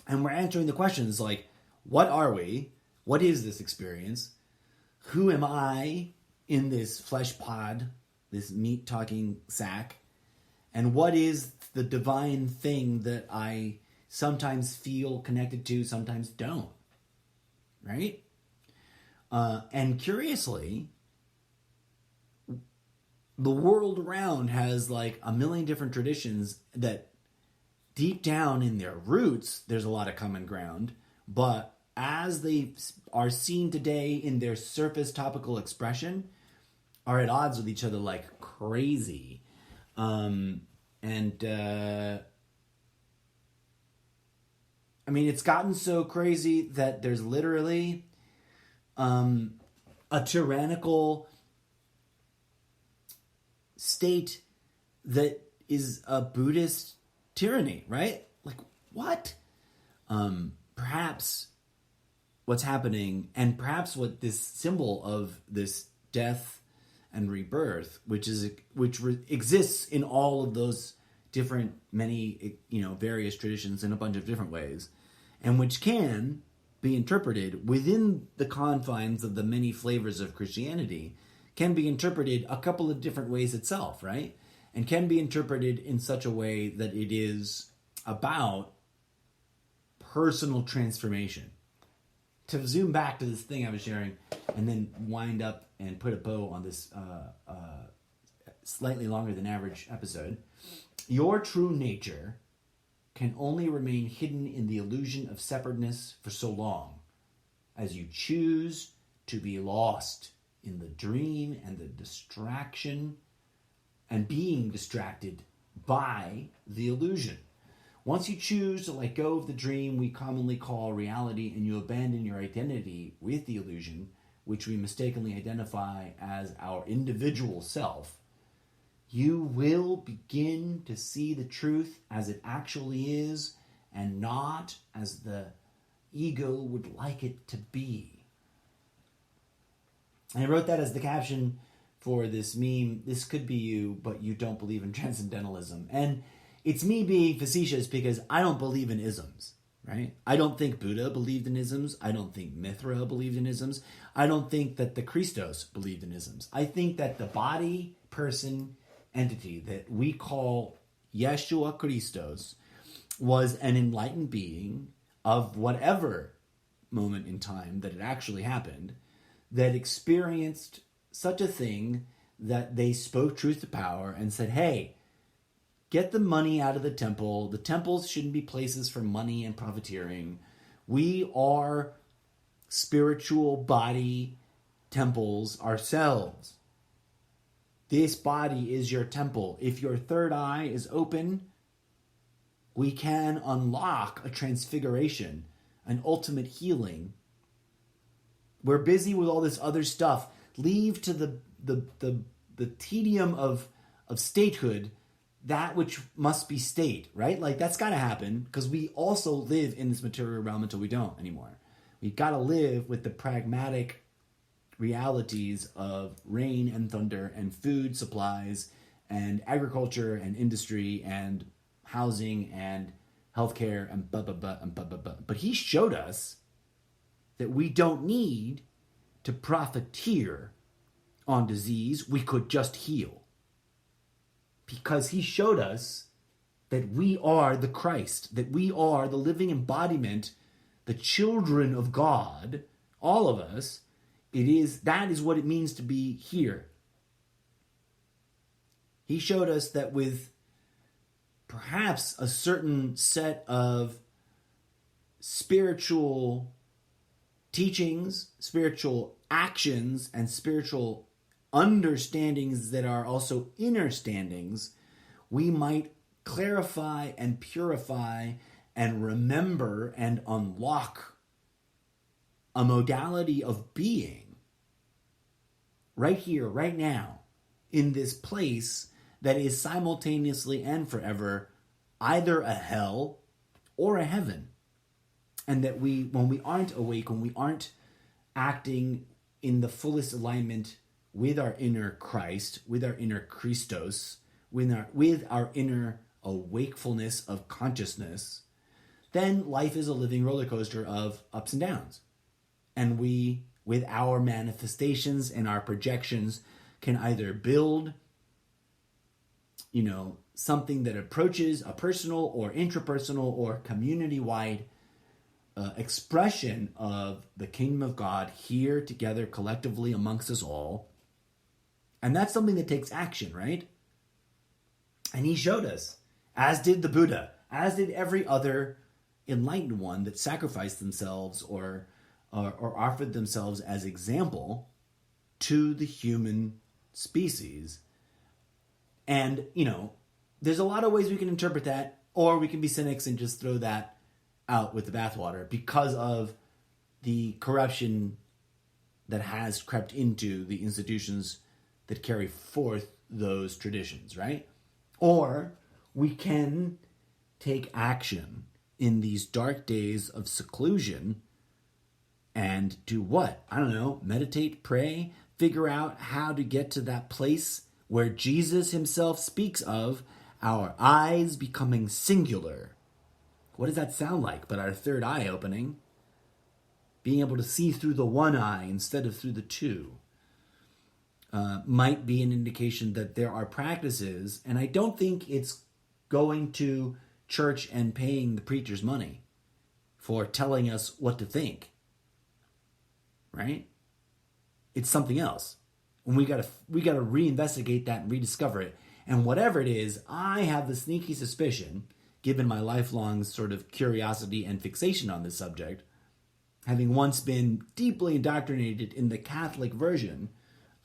And we're answering the questions like, what are we? What is this experience? Who am I in this flesh pod, this meat-talking sack? And what is the divine thing that I sometimes feel connected to, sometimes don't? Right? And curiously, the world around has like a million different traditions that deep down in their roots, there's a lot of common ground. But as they are seen today in their surface topical expression, are at odds with each other like crazy. It's gotten so crazy that there's literally a tyrannical state that is a Buddhist tyranny, right? Like, what? Perhaps what's happening, and perhaps what this symbol of this death and rebirth, which exists in all of those different, many, various traditions in a bunch of different ways, and which can be interpreted within the confines of the many flavors of Christianity, can be interpreted a couple of different ways itself, right? And can be interpreted in such a way that it is about personal transformation. To zoom back to this thing I was sharing and then wind up and put a bow on this slightly longer than average episode, your true nature can only remain hidden in the illusion of separateness for so long as you choose to be lost in the dream and the distraction and being distracted by the illusion. Once you choose to let go of the dream we commonly call reality and you abandon your identity with the illusion, which we mistakenly identify as our individual self, you will begin to see the truth as it actually is and not as the ego would like it to be. And I wrote that as the caption for this meme, "This could be you, but you don't believe in transcendentalism." And it's me being facetious because I don't believe in isms, right? I don't think Buddha believed in isms. I don't think Mithra believed in isms. I don't think that the Christos believed in isms. I think that the body, person, entity that we call Yeshua Christos was an enlightened being of whatever moment in time that it actually happened, that experienced such a thing that they spoke truth to power and said, hey, get the money out of the temple. The temples shouldn't be places for money and profiteering. We are spiritual body temples ourselves. This body is your temple. If your third eye is open, we can unlock a transfiguration, an ultimate healing We're busy with all this other stuff. Leave to the tedium of statehood that which must be state, right? Like, that's got to happen because we also live in this material realm until we don't anymore. We've got to live with the pragmatic realities of rain and thunder and food supplies and agriculture and industry and housing and healthcare and blah, blah, blah, and blah, blah, blah. But he showed us that we don't need to profiteer on disease. We could just heal. Because he showed us that we are the Christ, that we are the living embodiment, the children of God, all of us. That is what it means to be here. He showed us that with perhaps a certain set of spiritual teachings, spiritual actions, and spiritual understandings that are also inner standings, we might clarify and purify and remember and unlock a modality of being right here, right now, in this place that is simultaneously and forever either a hell or a heaven. And that when we aren't awake, when we aren't acting in the fullest alignment with our inner Christ, with our inner Christos, with our inner awakefulness of consciousness, then life is a living roller coaster of ups and downs. And we, with our manifestations and our projections, can either build, something that approaches a personal or intrapersonal or community-wide expression of the kingdom of God here together collectively amongst us all. And that's something that takes action, right? And he showed us, as did the Buddha, as did every other enlightened one that sacrificed themselves or offered themselves as example to the human species. And, there's a lot of ways we can interpret that, or we can be cynics and just throw that out with the bathwater because of the corruption that has crept into the institutions that carry forth those traditions, right? Or we can take action in these dark days of seclusion and do what? I don't know, meditate, pray, figure out how to get to that place where Jesus himself speaks of our eyes becoming singular. What does that sound like but our third eye opening? Being able to see through the one eye instead of through the two might be an indication that there are practices, and I don't think it's going to church and paying the preachers money for telling us what to think, right? It's something else. And we gotta reinvestigate that and rediscover it. And whatever it is, I have the sneaky suspicion, given my lifelong sort of curiosity and fixation on this subject, having once been deeply indoctrinated in the Catholic version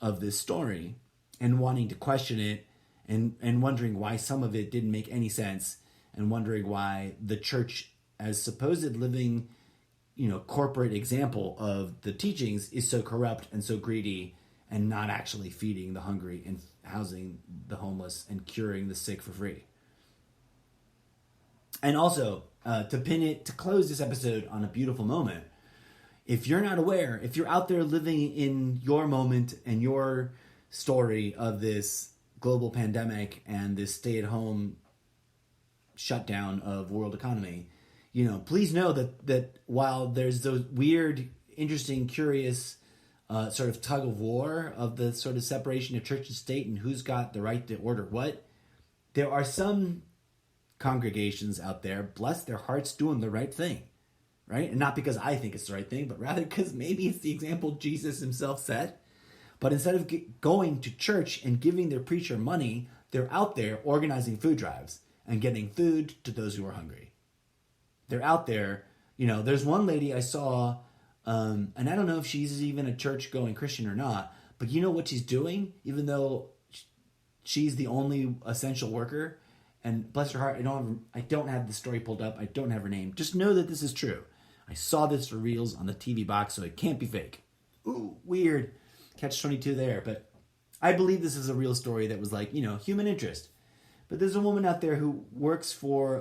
of this story and wanting to question it and wondering why some of it didn't make any sense and wondering why the church, as supposed living, corporate example of the teachings, is so corrupt and so greedy and not actually feeding the hungry and housing the homeless and curing the sick for free. And also, to close this episode on a beautiful moment, if you're not aware, if you're out there living in your moment and your story of this global pandemic and this stay-at-home shutdown of world economy, please know that while there's those weird, interesting, curious sort of tug of war of the sort of separation of church and state and who's got the right to order what, there are some congregations out there, bless their hearts, doing the right thing, right? And not because I think it's the right thing, but rather because maybe it's the example Jesus himself set. But instead of going to church and giving their preacher money, they're out there organizing food drives and getting food to those who are hungry. They're out there, there's one lady I saw, and I don't know if she's even a church-going Christian or not, but you know what she's doing? Even though she's the only essential worker, and bless her heart, I don't have the story pulled up. I don't have her name. Just know that this is true. I saw this for reals on the TV box, so it can't be fake. ooh, weird. Catch-22 there. But I believe this is a real story that was like, human interest. But there's a woman out there who works for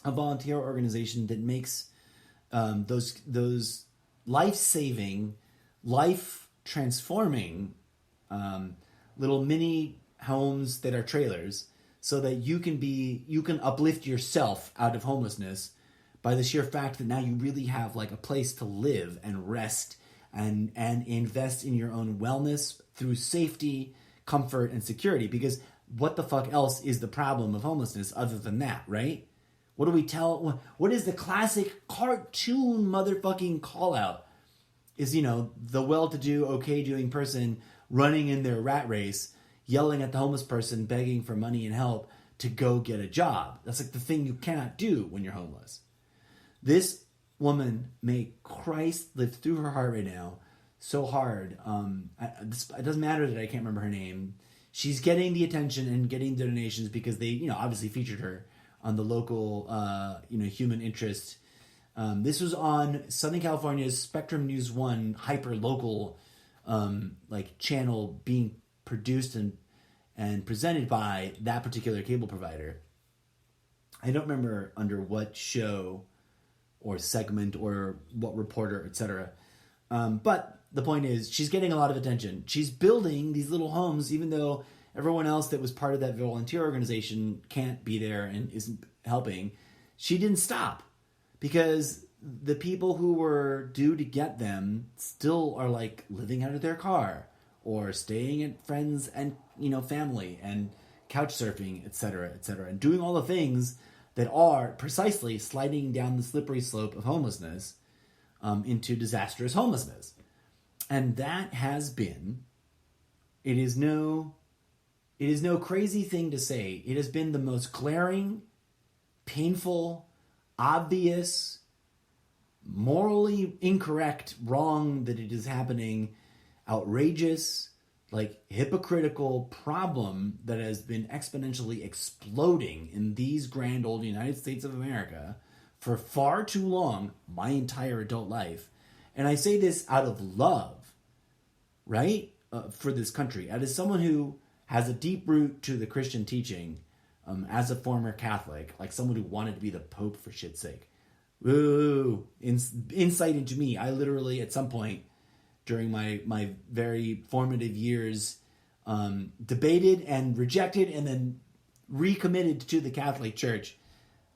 a volunteer organization that makes those life-saving, life-transforming little mini homes that are trailers, so that you can uplift yourself out of homelessness by the sheer fact that now you really have like a place to live and rest and invest in your own wellness through safety, comfort, and security. Because what the fuck else is the problem of homelessness other than that, right? What do we tell? What is the classic cartoon motherfucking call out? Is, the well-to-do, okay-doing person running in their rat race, yelling at the homeless person, begging for money and help to go get a job. That's like the thing you cannot do when you're homeless. This woman, may Christ live through her heart right now, so hard. It doesn't matter that I can't remember her name. She's getting the attention and getting the donations because they, obviously featured her on the local, human interest. This was on Southern California's Spectrum News 1 hyper local channel, being produced and presented by that particular cable provider. I don't remember under what show or segment or what reporter, etc. But the point is, she's getting a lot of attention. She's building these little homes, even though everyone else that was part of that volunteer organization can't be there and isn't helping. She didn't stop, because the people who were due to get them still are like living out of their car or staying at friends and family and couch surfing, etc., and doing all the things that are precisely sliding down the slippery slope of homelessness into disastrous homelessness. And that has been, it is no crazy thing to say, it has been the most glaring, painful, obvious, morally incorrect, wrong that it is happening, outrageous, hypocritical problem that has been exponentially exploding in these grand old United States of America for far too long, my entire adult life. And I say this out of love, right, for this country. As someone who has a deep root to the Christian teaching, as a former Catholic, like someone who wanted to be the Pope for shit's sake. Woo! Insight into me. I literally, at some point during my very formative years, debated and rejected and then recommitted to the Catholic Church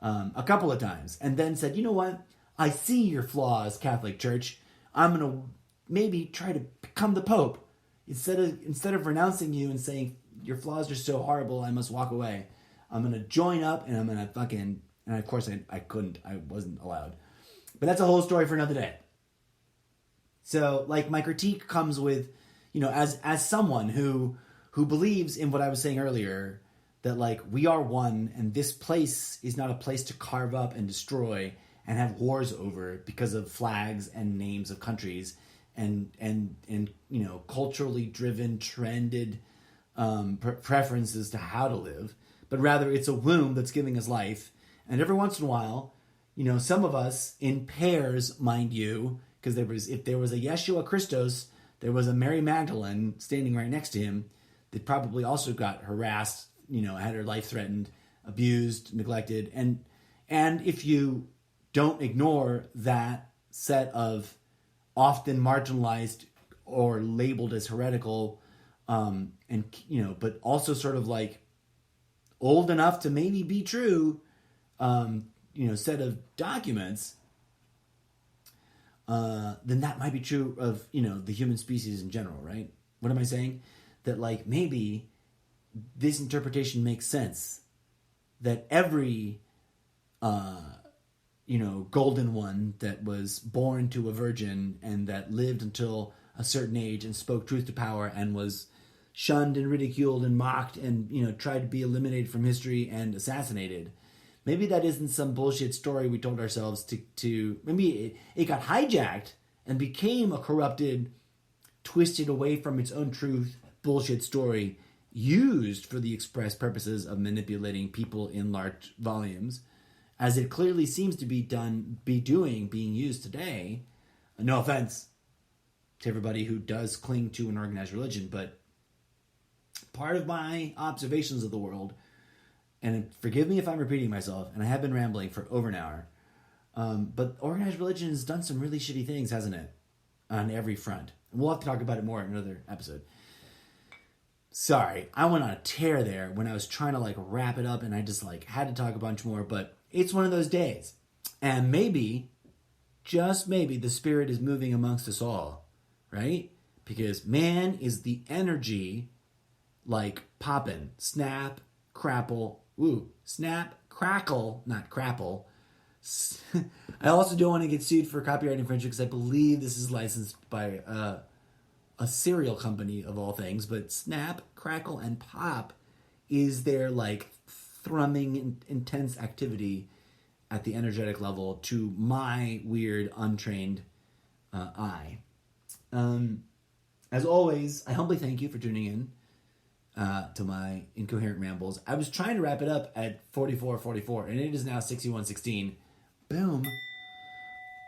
a couple of times, and then said, you know what? I see your flaws, Catholic Church. I'm going to maybe try to become the Pope. Instead of renouncing you and saying your flaws are so horrible, I must walk away, I'm going to join up and I'm going to fucking... And of course I couldn't. I wasn't allowed. But that's a whole story for another day. So, my critique comes with, as someone who believes in what I was saying earlier, that, we are one, and this place is not a place to carve up and destroy and have wars over because of flags and names of countries and culturally driven, trended preferences to how to live, but rather it's a womb that's giving us life. And every once in a while, some of us in pairs, mind you, because if there was a Yeshua Christos, there was a Mary Magdalene standing right next to him that probably also got harassed, had her life threatened, abused, neglected. And if you don't ignore that set of often marginalized or labeled as heretical, but also sort of old enough to maybe be true, set of documents, then that might be true of, the human species in general, right? What am I saying? That maybe this interpretation makes sense. That every, golden one that was born to a virgin and that lived until a certain age and spoke truth to power and was shunned and ridiculed and mocked and, tried to be eliminated from history and assassinated. Maybe that isn't some bullshit story we told ourselves to maybe it got hijacked and became a corrupted, twisted away from its own truth bullshit story used for the express purposes of manipulating people in large volumes, as it clearly seems to be being used today. No offense. to everybody who does cling to an organized religion, but part of my observations of the world, and forgive me if I'm repeating myself, and I have been rambling for over an hour, but organized religion has done some really shitty things, hasn't it? On every front. And we'll have to talk about it more in another episode. Sorry, I went on a tear there when I was trying to like wrap it up, and I just like had to talk a bunch more, but it's one of those days. And maybe, just maybe, the Spirit is moving amongst us all, right? Because man, is the energy like popping. Snap, crapple, snap, crackle, not crapple. I also don't want to get sued for copyright infringement because I believe this is licensed by a cereal company of all things, but snap, crackle, and pop is their like thrumming, intense activity at the energetic level to my weird, untrained eye. As always, I humbly thank you for tuning in to my incoherent rambles. I was trying to wrap it up at 44:44, and it is now 61:16. Boom.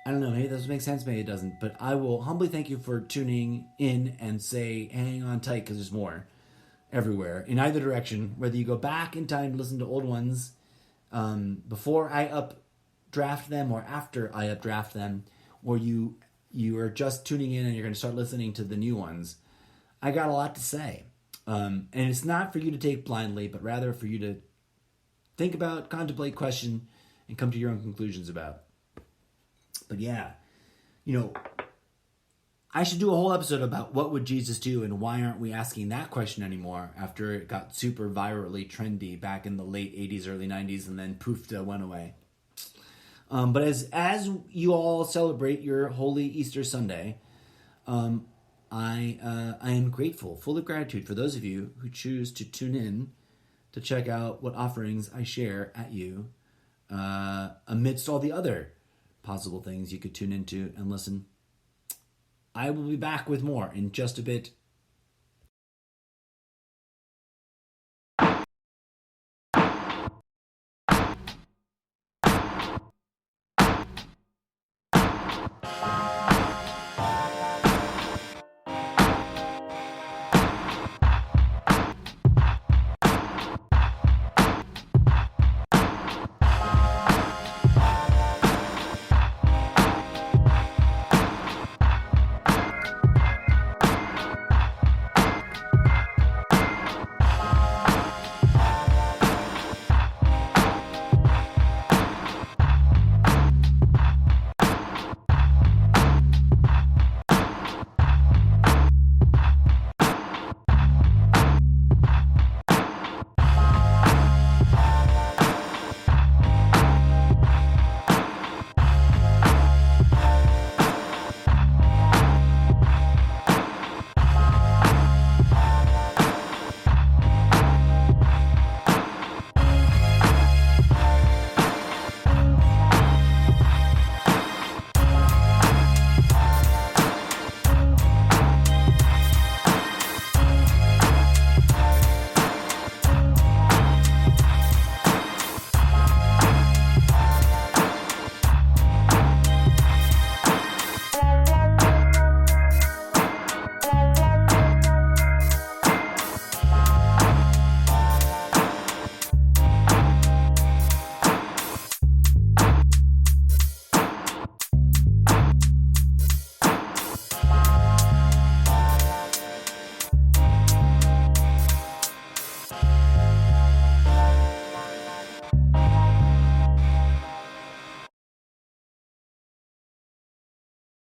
I don't know, maybe this makes sense, maybe it doesn't, but I will humbly thank you for tuning in and say, hang on tight, because there's more everywhere, in either direction, whether you go back in time to listen to old ones before I updraft them or after I updraft them, or you are just tuning in and you're going to start listening to the new ones. I got a lot to say. And it's not for you to take blindly, but rather for you to think about, contemplate, question, and come to your own conclusions about. But yeah, I should do a whole episode about what would Jesus do and why aren't we asking that question anymore after it got super virally trendy back in the late 80s, early 90s, and then poof, went away. But as you all celebrate your holy Easter Sunday, I am grateful, full of gratitude for those of you who choose to tune in to check out what offerings I share at you amidst all the other possible things you could tune into and listen. I will be back with more in just a bit.